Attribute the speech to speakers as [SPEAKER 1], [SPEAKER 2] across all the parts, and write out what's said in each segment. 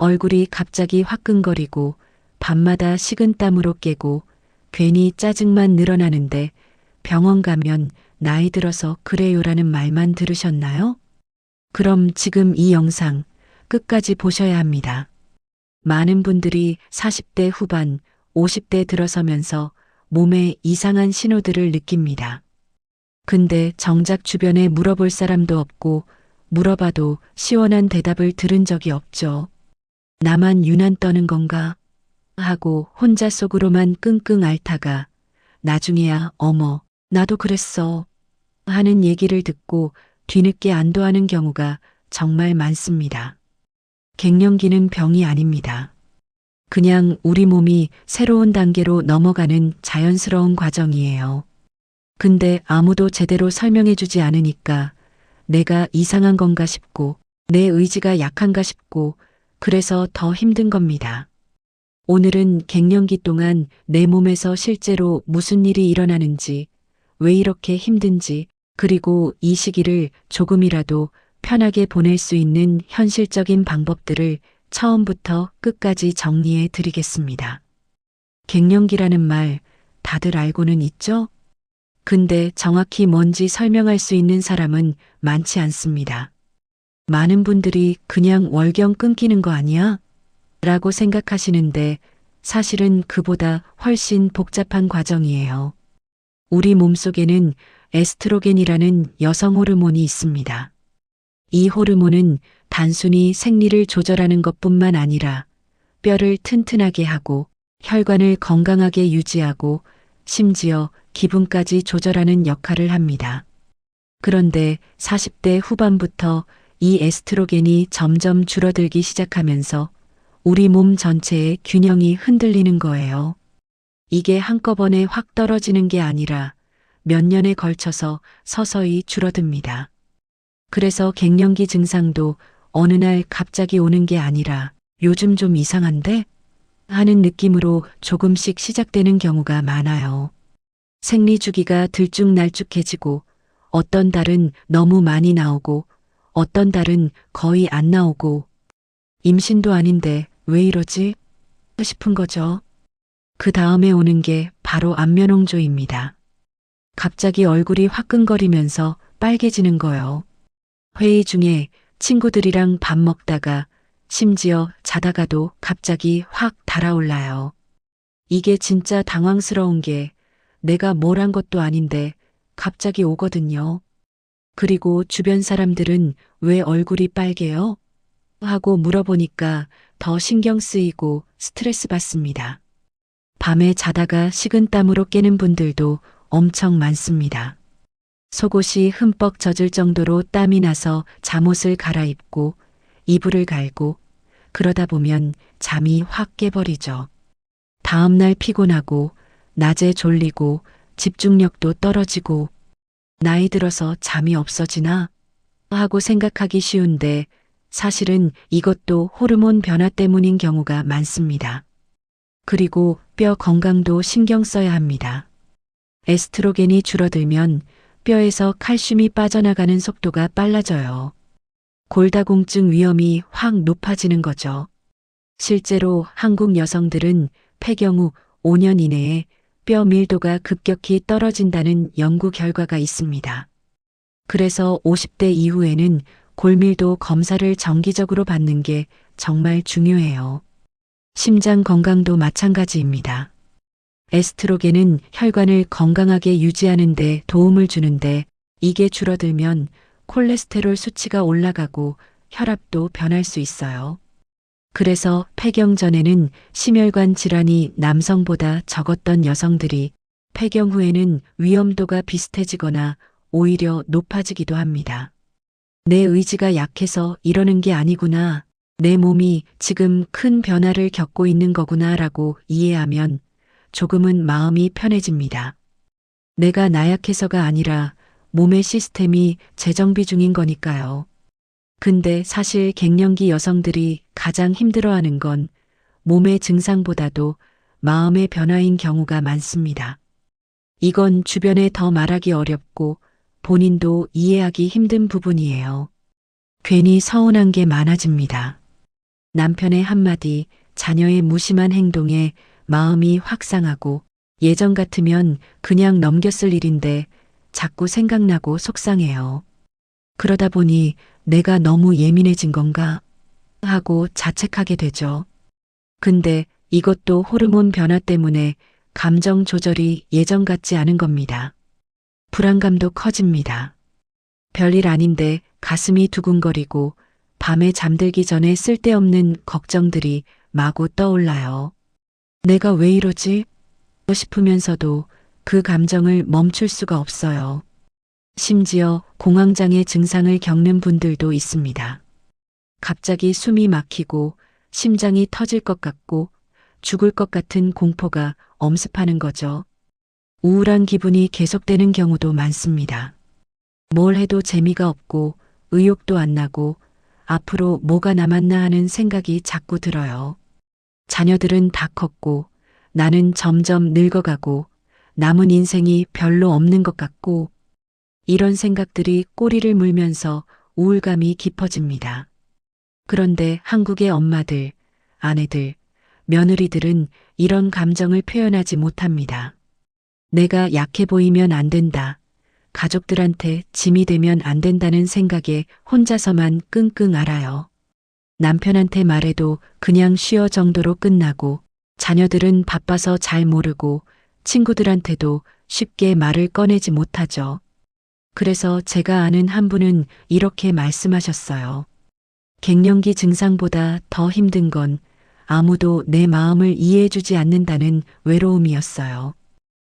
[SPEAKER 1] 얼굴이 갑자기 화끈거리고 밤마다 식은땀으로 깨고 괜히 짜증만 늘어나는데 병원 가면 나이 들어서 그래요라는 말만 들으셨나요? 그럼 지금 이 영상 끝까지 보셔야 합니다. 많은 분들이 40대 후반, 50대 들어서면서 몸에 이상한 신호들을 느낍니다. 근데 정작 주변에 물어볼 사람도 없고 물어봐도 시원한 대답을 들은 적이 없죠. 나만 유난 떠는 건가? 하고 혼자 속으로만 끙끙 앓다가 나중에야 어머, 나도 그랬어. 하는 얘기를 듣고 뒤늦게 안도하는 경우가 정말 많습니다. 갱년기는 병이 아닙니다. 그냥 우리 몸이 새로운 단계로 넘어가는 자연스러운 과정이에요. 근데 아무도 제대로 설명해 주지 않으니까 내가 이상한 건가 싶고 내 의지가 약한가 싶고 그래서 더 힘든 겁니다. 오늘은 갱년기 동안 내 몸에서 실제로 무슨 일이 일어나는지, 왜 이렇게 힘든지, 그리고 이 시기를 조금이라도 편하게 보낼 수 있는 현실적인 방법들을 처음부터 끝까지 정리해 드리겠습니다. 갱년기라는 말 다들 알고는 있죠? 근데 정확히 뭔지 설명할 수 있는 사람은 많지 않습니다. 많은 분들이 그냥 월경 끊기는 거 아니야? 라고 생각하시는데 사실은 그보다 훨씬 복잡한 과정이에요. 우리 몸속에는 에스트로겐이라는 여성 호르몬이 있습니다. 이 호르몬은 단순히 생리를 조절하는 것뿐만 아니라 뼈를 튼튼하게 하고 혈관을 건강하게 유지하고 심지어 기분까지 조절하는 역할을 합니다. 그런데 40대 후반부터 이 에스트로겐이 점점 줄어들기 시작하면서 우리 몸 전체의 균형이 흔들리는 거예요. 이게 한꺼번에 확 떨어지는 게 아니라 몇 년에 걸쳐서 서서히 줄어듭니다. 그래서 갱년기 증상도 어느 날 갑자기 오는 게 아니라 요즘 좀 이상한데? 하는 느낌으로 조금씩 시작되는 경우가 많아요. 생리 주기가 들쭉날쭉해지고 어떤 달은 너무 많이 나오고 어떤 달은 거의 안 나오고 임신도 아닌데 왜 이러지? 싶은 거죠. 그 다음에 오는 게 바로 안면홍조입니다. 갑자기 얼굴이 화끈거리면서 빨개지는 거요. 회의 중에 친구들이랑 밥 먹다가 심지어 자다가도 갑자기 확 달아올라요. 이게 진짜 당황스러운 게 내가 뭘 한 것도 아닌데 갑자기 오거든요. 그리고 주변 사람들은 왜 얼굴이 빨개요? 하고 물어보니까 더 신경 쓰이고 스트레스 받습니다. 밤에 자다가 식은땀으로 깨는 분들도 엄청 많습니다. 속옷이 흠뻑 젖을 정도로 땀이 나서 잠옷을 갈아입고 이불을 갈고 그러다 보면 잠이 확 깨버리죠. 다음날 피곤하고 낮에 졸리고 집중력도 떨어지고 나이 들어서 잠이 없어지나 하고 생각하기 쉬운데 사실은 이것도 호르몬 변화 때문인 경우가 많습니다. 그리고 뼈 건강도 신경 써야 합니다. 에스트로겐이 줄어들면 뼈에서 칼슘이 빠져나가는 속도가 빨라져요. 골다공증 위험이 확 높아지는 거죠. 실제로 한국 여성들은 폐경 후 5년 이내에 뼈 밀도가 급격히 떨어진다는 연구 결과가 있습니다. 그래서 50대 이후에는 골밀도 검사를 정기적으로 받는 게 정말 중요해요. 심장 건강도 마찬가지입니다. 에스트로겐은 혈관을 건강하게 유지하는 데 도움을 주는데 이게 줄어들면 콜레스테롤 수치가 올라가고 혈압도 변할 수 있어요. 그래서 폐경 전에는 심혈관 질환이 남성보다 적었던 여성들이 폐경 후에는 위험도가 비슷해지거나 오히려 높아지기도 합니다. 내 의지가 약해서 이러는 게 아니구나. 내 몸이 지금 큰 변화를 겪고 있는 거구나 라고 이해하면 조금은 마음이 편해집니다. 내가 나약해서가 아니라 몸의 시스템이 재정비 중인 거니까요. 근데 사실 갱년기 여성들이 가장 힘들어하는 건 몸의 증상보다도 마음의 변화인 경우가 많습니다. 이건 주변에 더 말하기 어렵고 본인도 이해하기 힘든 부분이에요. 괜히 서운한 게 많아집니다. 남편의 한마디, 자녀의 무심한 행동에 마음이 확 상하고 예전 같으면 그냥 넘겼을 일인데 자꾸 생각나고 속상해요. 그러다 보니 내가 너무 예민해진 건가 하고 자책하게 되죠. 근데 이것도 호르몬 변화 때문에 감정 조절이 예전 같지 않은 겁니다. 불안감도 커집니다. 별일 아닌데 가슴이 두근거리고 밤에 잠들기 전에 쓸데없는 걱정들이 마구 떠올라요. 내가 왜 이러지? 싶으면서도 그 감정을 멈출 수가 없어요. 심지어 공황장애 증상을 겪는 분들도 있습니다. 갑자기 숨이 막히고 심장이 터질 것 같고 죽을 것 같은 공포가 엄습하는 거죠. 우울한 기분이 계속되는 경우도 많습니다. 뭘 해도 재미가 없고 의욕도 안 나고 앞으로 뭐가 남았나 하는 생각이 자꾸 들어요. 자녀들은 다 컸고 나는 점점 늙어가고 남은 인생이 별로 없는 것 같고 이런 생각들이 꼬리를 물면서 우울감이 깊어집니다. 그런데 한국의 엄마들, 아내들, 며느리들은 이런 감정을 표현하지 못합니다. 내가 약해 보이면 안 된다. 가족들한테 짐이 되면 안 된다는 생각에 혼자서만 끙끙 앓아요. 남편한테 말해도 그냥 쉬어 정도로 끝나고 자녀들은 바빠서 잘 모르고 친구들한테도 쉽게 말을 꺼내지 못하죠. 그래서 제가 아는 한 분은 이렇게 말씀하셨어요. 갱년기 증상보다 더 힘든 건 아무도 내 마음을 이해해주지 않는다는 외로움이었어요.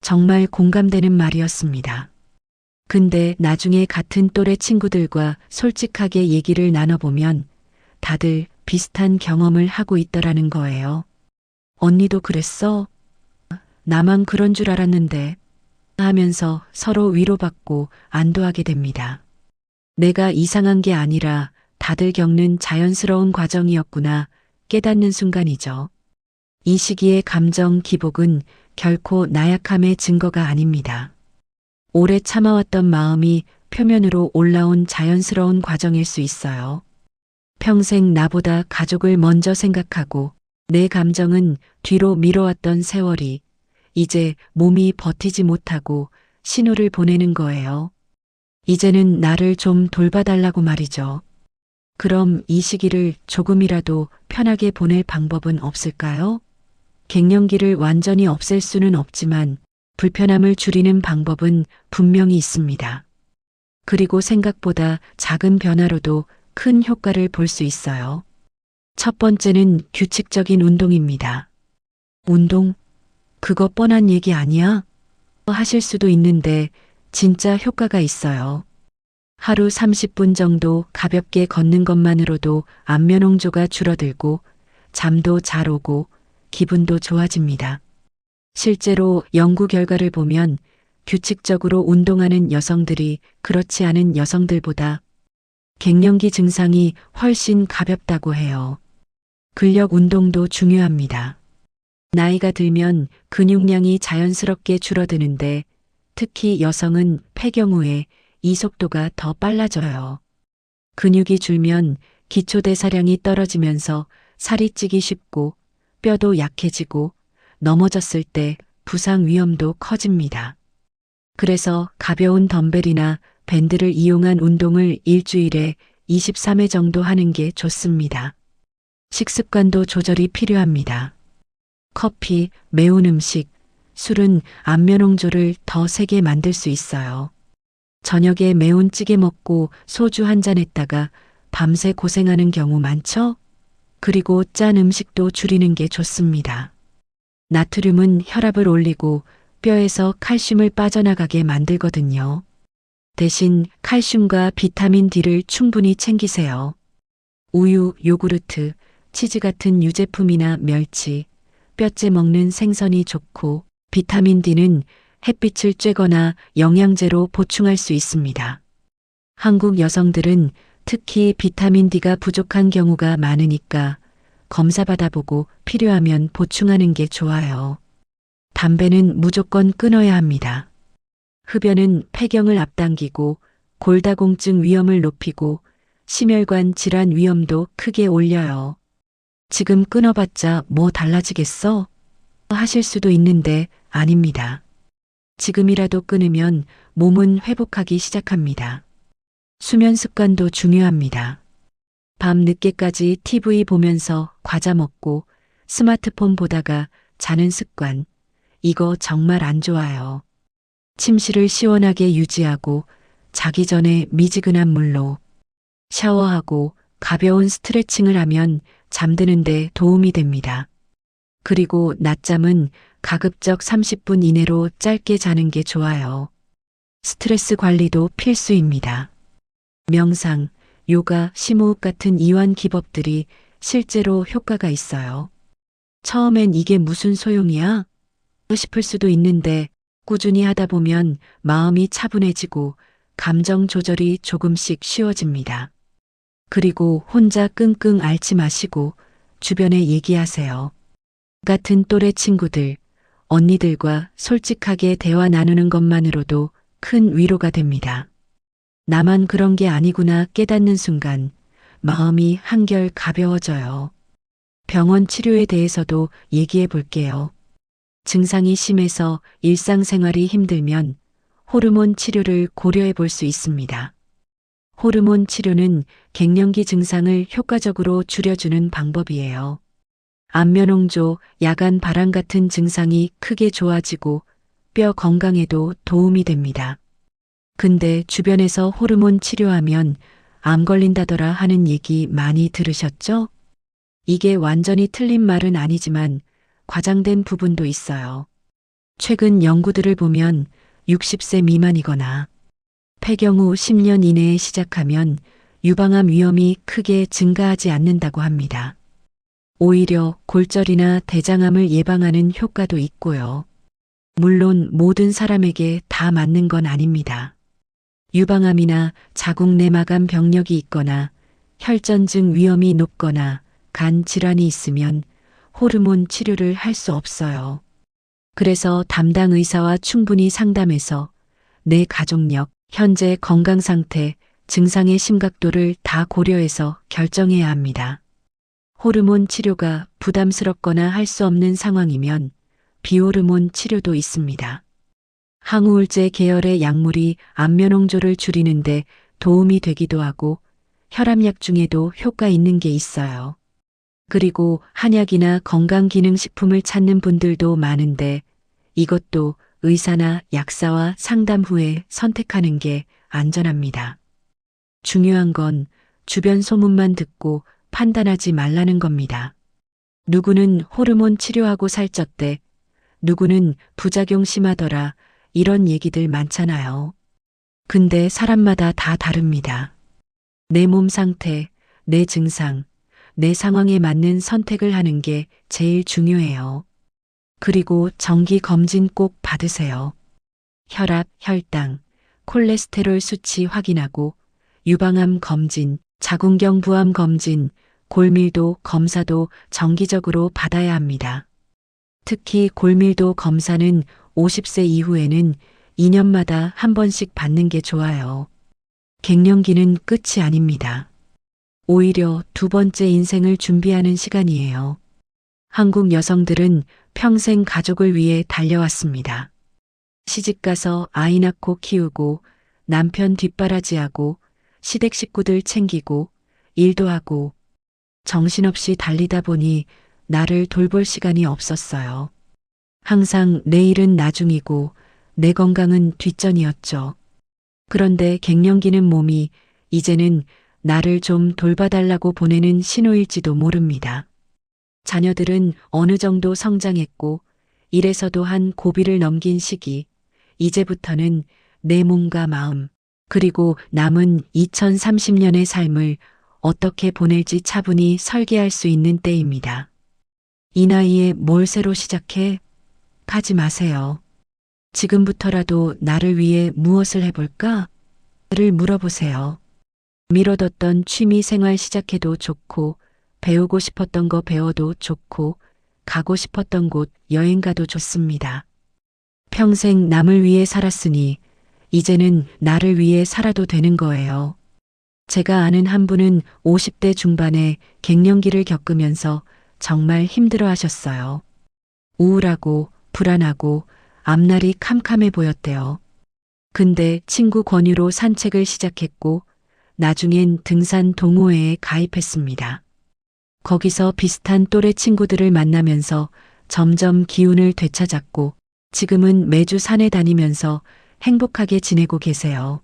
[SPEAKER 1] 정말 공감되는 말이었습니다. 근데 나중에 같은 또래 친구들과 솔직하게 얘기를 나눠보면 다들 비슷한 경험을 하고 있더라는 거예요. 언니도 그랬어? 나만 그런 줄 알았는데 하면서 서로 위로받고 안도하게 됩니다. 내가 이상한 게 아니라 다들 겪는 자연스러운 과정이었구나 깨닫는 순간이죠. 이 시기의 감정 기복은 결코 나약함의 증거가 아닙니다. 오래 참아왔던 마음이 표면으로 올라온 자연스러운 과정일 수 있어요. 평생 나보다 가족을 먼저 생각하고 내 감정은 뒤로 미뤄왔던 세월이 이제 몸이 버티지 못하고 신호를 보내는 거예요. 이제는 나를 좀 돌봐달라고 말이죠. 그럼 이 시기를 조금이라도 편하게 보낼 방법은 없을까요? 갱년기를 완전히 없앨 수는 없지만 불편함을 줄이는 방법은 분명히 있습니다. 그리고 생각보다 작은 변화로도 큰 효과를 볼 수 있어요. 첫 번째는 규칙적인 운동입니다. 운동? 그거 뻔한 얘기 아니야? 하실 수도 있는데 진짜 효과가 있어요. 하루 30분 정도 가볍게 걷는 것만으로도 안면홍조가 줄어들고 잠도 잘 오고 기분도 좋아집니다. 실제로 연구 결과를 보면 규칙적으로 운동하는 여성들이 그렇지 않은 여성들보다 갱년기 증상이 훨씬 가볍다고 해요. 근력 운동도 중요합니다. 나이가 들면 근육량이 자연스럽게 줄어드는데 특히 여성은 폐경 후에 이 속도가 더 빨라져요. 근육이 줄면 기초대사량이 떨어지면서 살이 찌기 쉽고 뼈도 약해지고 넘어졌을 때 부상 위험도 커집니다. 그래서 가벼운 덤벨이나 밴드를 이용한 운동을 일주일에 23회 정도 하는 게 좋습니다. 식습관도 조절이 필요합니다. 커피, 매운 음식, 술은 안면홍조를 더 세게 만들 수 있어요. 저녁에 매운 찌개 먹고 소주 한 잔 했다가 밤새 고생하는 경우 많죠? 그리고 짠 음식도 줄이는 게 좋습니다. 나트륨은 혈압을 올리고 뼈에서 칼슘을 빠져나가게 만들거든요. 대신 칼슘과 비타민 D를 충분히 챙기세요. 우유, 요구르트, 치즈 같은 유제품이나 멸치, 뼈째 먹는 생선이 좋고 비타민 D는 햇빛을 쬐거나 영양제로 보충할 수 있습니다. 한국 여성들은 특히 비타민 D가 부족한 경우가 많으니까 검사 받아보고 필요하면 보충하는 게 좋아요. 담배는 무조건 끊어야 합니다. 흡연은 폐경을 앞당기고 골다공증 위험을 높이고 심혈관 질환 위험도 크게 올려요. 지금 끊어봤자 뭐 달라지겠어? 하실 수도 있는데 아닙니다. 지금이라도 끊으면 몸은 회복하기 시작합니다. 수면 습관도 중요합니다. 밤 늦게까지 TV 보면서 과자 먹고 스마트폰 보다가 자는 습관. 이거 정말 안 좋아요. 침실을 시원하게 유지하고 자기 전에 미지근한 물로 샤워하고 가벼운 스트레칭을 하면 잠드는데 도움이 됩니다. 그리고 낮잠은 가급적 30분 이내로 짧게 자는 게 좋아요. 스트레스 관리도 필수입니다. 명상, 요가, 심호흡 같은 이완 기법들이 실제로 효과가 있어요. 처음엔 이게 무슨 소용이야? 싶을 수도 있는데 꾸준히 하다 보면 마음이 차분해지고 감정 조절이 조금씩 쉬워집니다. 그리고 혼자 끙끙 앓지 마시고 주변에 얘기하세요. 같은 또래 친구들, 언니들과 솔직하게 대화 나누는 것만으로도 큰 위로가 됩니다. 나만 그런 게 아니구나 깨닫는 순간 마음이 한결 가벼워져요. 병원 치료에 대해서도 얘기해 볼게요. 증상이 심해서 일상생활이 힘들면 호르몬 치료를 고려해 볼 수 있습니다. 호르몬 치료는 갱년기 증상을 효과적으로 줄여주는 방법이에요. 안면홍조, 야간 발한 같은 증상이 크게 좋아지고 뼈 건강에도 도움이 됩니다. 근데 주변에서 호르몬 치료하면 암 걸린다더라 하는 얘기 많이 들으셨죠? 이게 완전히 틀린 말은 아니지만 과장된 부분도 있어요. 최근 연구들을 보면 60세 미만이거나 폐경 후 10년 이내에 시작하면 유방암 위험이 크게 증가하지 않는다고 합니다. 오히려 골절이나 대장암을 예방하는 효과도 있고요. 물론 모든 사람에게 다 맞는 건 아닙니다. 유방암이나 자궁 내막암 병력이 있거나 혈전증 위험이 높거나 간 질환이 있으면 호르몬 치료를 할 수 없어요. 그래서 담당 의사와 충분히 상담해서 내 가족력, 현재 건강 상태, 증상의 심각도를 다 고려해서 결정해야 합니다. 호르몬 치료가 부담스럽거나 할 수 없는 상황이면 비호르몬 치료도 있습니다. 항우울제 계열의 약물이 안면홍조를 줄이는데 도움이 되기도 하고 혈압약 중에도 효과 있는 게 있어요. 그리고 한약이나 건강기능식품을 찾는 분들도 많은데 이것도 의사나 약사와 상담 후에 선택하는 게 안전합니다. 중요한 건 주변 소문만 듣고 판단하지 말라는 겁니다. 누구는 호르몬 치료하고 살쪘대, 누구는 부작용 심하더라, 이런 얘기들 많잖아요. 근데 사람마다 다 다릅니다. 내 몸 상태, 내 증상, 내 상황에 맞는 선택을 하는 게 제일 중요해요. 그리고 정기 검진 꼭 받으세요. 혈압, 혈당, 콜레스테롤 수치 확인하고 유방암 검진, 자궁경 부암 검진, 골밀도 검사도 정기적으로 받아야 합니다. 특히 골밀도 검사는 50세 이후에는 2년마다 한 번씩 받는 게 좋아요. 갱년기는 끝이 아닙니다. 오히려 두 번째 인생을 준비하는 시간이에요. 한국 여성들은 평생 가족을 위해 달려왔습니다. 시집가서 아이 낳고 키우고 남편 뒷바라지하고 시댁 식구들 챙기고 일도 하고 정신없이 달리다 보니 나를 돌볼 시간이 없었어요. 항상 내일은 나중이고 내 건강은 뒷전이었죠. 그런데 갱년기는 몸이 이제는 나를 좀 돌봐달라고 보내는 신호일지도 모릅니다. 자녀들은 어느 정도 성장했고 일에서도 한 고비를 넘긴 시기, 이제부터는 내 몸과 마음, 그리고 남은 2030년의 삶을 어떻게 보낼지 차분히 설계할 수 있는 때입니다. 이 나이에 뭘 새로 시작해? 하지 마세요. 지금부터라도 나를 위해 무엇을 해볼까? 를 물어보세요. 미뤄뒀던 취미 생활 시작해도 좋고, 배우고 싶었던 거 배워도 좋고, 가고 싶었던 곳 여행 가도 좋습니다. 평생 남을 위해 살았으니, 이제는 나를 위해 살아도 되는 거예요. 제가 아는 한 분은 50대 중반에 갱년기를 겪으면서 정말 힘들어 하셨어요. 우울하고 불안하고 앞날이 캄캄해 보였대요. 근데 친구 권유로 산책을 시작했고 나중엔 등산 동호회에 가입했습니다. 거기서 비슷한 또래 친구들을 만나면서 점점 기운을 되찾았고 지금은 매주 산에 다니면서 행복하게 지내고 계세요.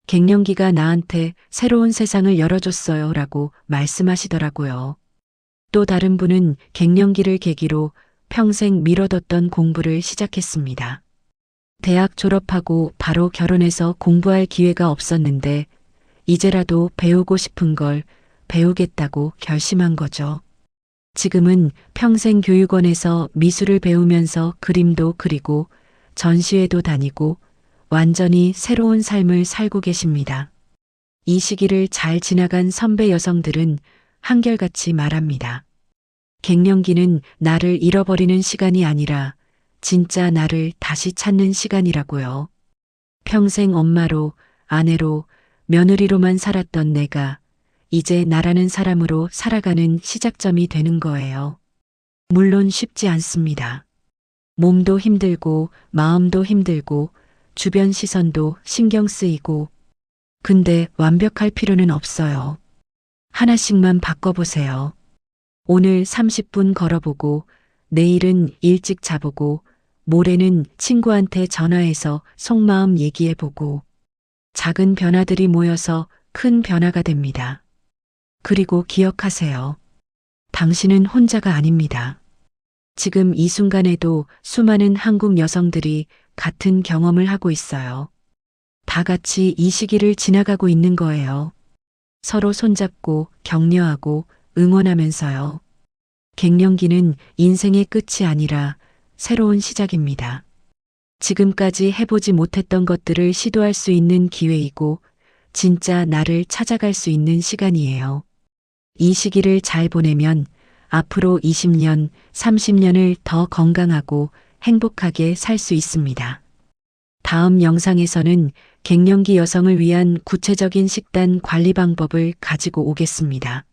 [SPEAKER 1] 갱년기가 나한테 새로운 세상을 열어줬어요 라고 말씀하시더라고요. 또 다른 분은 갱년기를 계기로 평생 미뤄뒀던 공부를 시작했습니다. 대학 졸업하고 바로 결혼해서 공부할 기회가 없었는데 이제라도 배우고 싶은 걸 배우겠다고 결심한 거죠. 지금은 평생교육원에서 미술을 배우면서 그림도 그리고 전시회도 다니고 완전히 새로운 삶을 살고 계십니다. 이 시기를 잘 지나간 선배 여성들은 한결같이 말합니다. 갱년기는 나를 잃어버리는 시간이 아니라 진짜 나를 다시 찾는 시간이라고요. 평생 엄마로, 아내로, 며느리로만 살았던 내가 이제 나라는 사람으로 살아가는 시작점이 되는 거예요. 물론 쉽지 않습니다. 몸도 힘들고 마음도 힘들고 주변 시선도 신경 쓰이고 근데 완벽할 필요는 없어요. 하나씩만 바꿔보세요. 오늘 30분 걸어보고 내일은 일찍 자보고 모레는 친구한테 전화해서 속마음 얘기해보고 작은 변화들이 모여서 큰 변화가 됩니다. 그리고 기억하세요. 당신은 혼자가 아닙니다. 지금 이 순간에도 수많은 한국 여성들이 같은 경험을 하고 있어요. 다 같이 이 시기를 지나가고 있는 거예요. 서로 손잡고 격려하고 응원하면서요. 갱년기는 인생의 끝이 아니라 새로운 시작입니다. 지금까지 해보지 못했던 것들을 시도할 수 있는 기회이고 진짜 나를 찾아갈 수 있는 시간이에요. 이 시기를 잘 보내면 앞으로 20년, 30년을 더 건강하고 행복하게 살 수 있습니다. 다음 영상에서는 갱년기 여성을 위한 구체적인 식단 관리 방법을 가지고 오겠습니다.